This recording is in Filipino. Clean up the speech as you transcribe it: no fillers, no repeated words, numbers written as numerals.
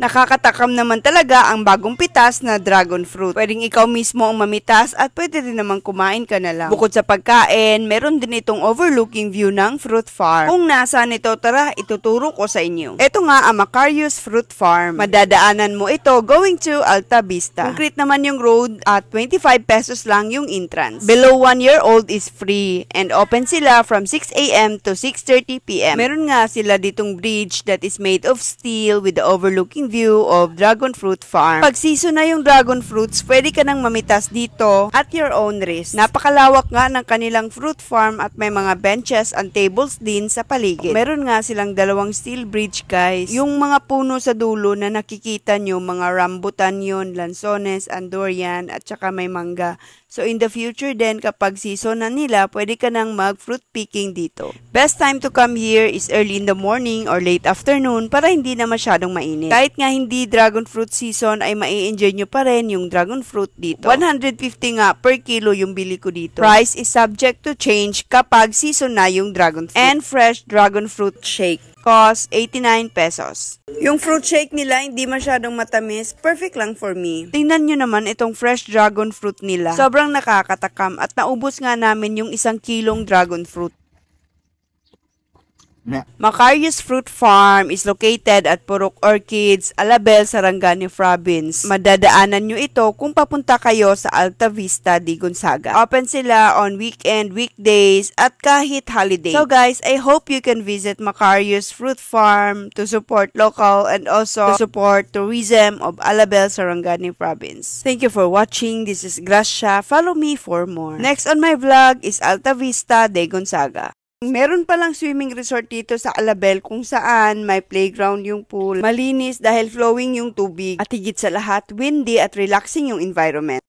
Nakakatakam naman talaga ang bagong pitas na dragon fruit. Pwedeng ikaw mismo ang mamitas at pwede rin naman kumain ka na lang. Bukod sa pagkain, meron din itong overlooking view ng fruit farm. Kung nasaan ito, tara, ituturo ko sa inyo. Ito nga ang Macarius Fruit Farm. Madadaanan mo ito going to Alta Vista. Concrete naman yung road at 25 pesos lang yung entrance. Below 1 year old is free and open sila from 6 a.m. to 6:30 p.m. Meron nga sila ditong bridge that is made of steel with the overlooking view of Dragon Fruit Farm. Pag season na yung dragon fruits, pwede ka nang mamitas dito at your own risk. Napakalawak nga ng kanilang fruit farm at may mga benches and tables din sa paligid. Meron nga silang dalawang steel bridge, guys. Yung mga puno sa dulo na nakikita nyo, mga rambutan yun, lansones, andorian, at saka may mangga. So in the future din, kapag season na nila, pwede ka nang mag-fruit picking dito. Best time to come here is early in the morning or late afternoon para hindi na masyadong mainit. Kahit nga hindi dragon fruit season, ay mai-enjoy nyo pa rin yung dragon fruit dito. 150 nga per kilo yung bili ko dito. Price is subject to change kapag season na yung dragon fruit. And fresh dragon fruit shake cost 89 pesos. Yung fruit shake nila hindi masyadong matamis, perfect lang for me. Tingnan nyo naman itong fresh dragon fruit nila. Sobrang nakakatakam at naubos nga namin yung 1 kilong dragon fruit. Macarius Fruit Farm is located at Purok Orchids, Alabel, Sarangani Province. Madadaanan nyo ito kung papunta kayo sa Alta Vista de Gonzaga. Open sila on weekend, weekdays, at kahit holiday. So guys, I hope you can visit Macarius Fruit Farm to support local and also to support tourism of Alabel, Sarangani Province. Thank you for watching. This is Gracia. Follow me for more. Next on my vlog is Alta Vista de Gonzaga. Meron palang swimming resort dito sa Alabel kung saan may playground yung pool. Malinis dahil flowing yung tubig at higit sa lahat, windy at relaxing yung environment.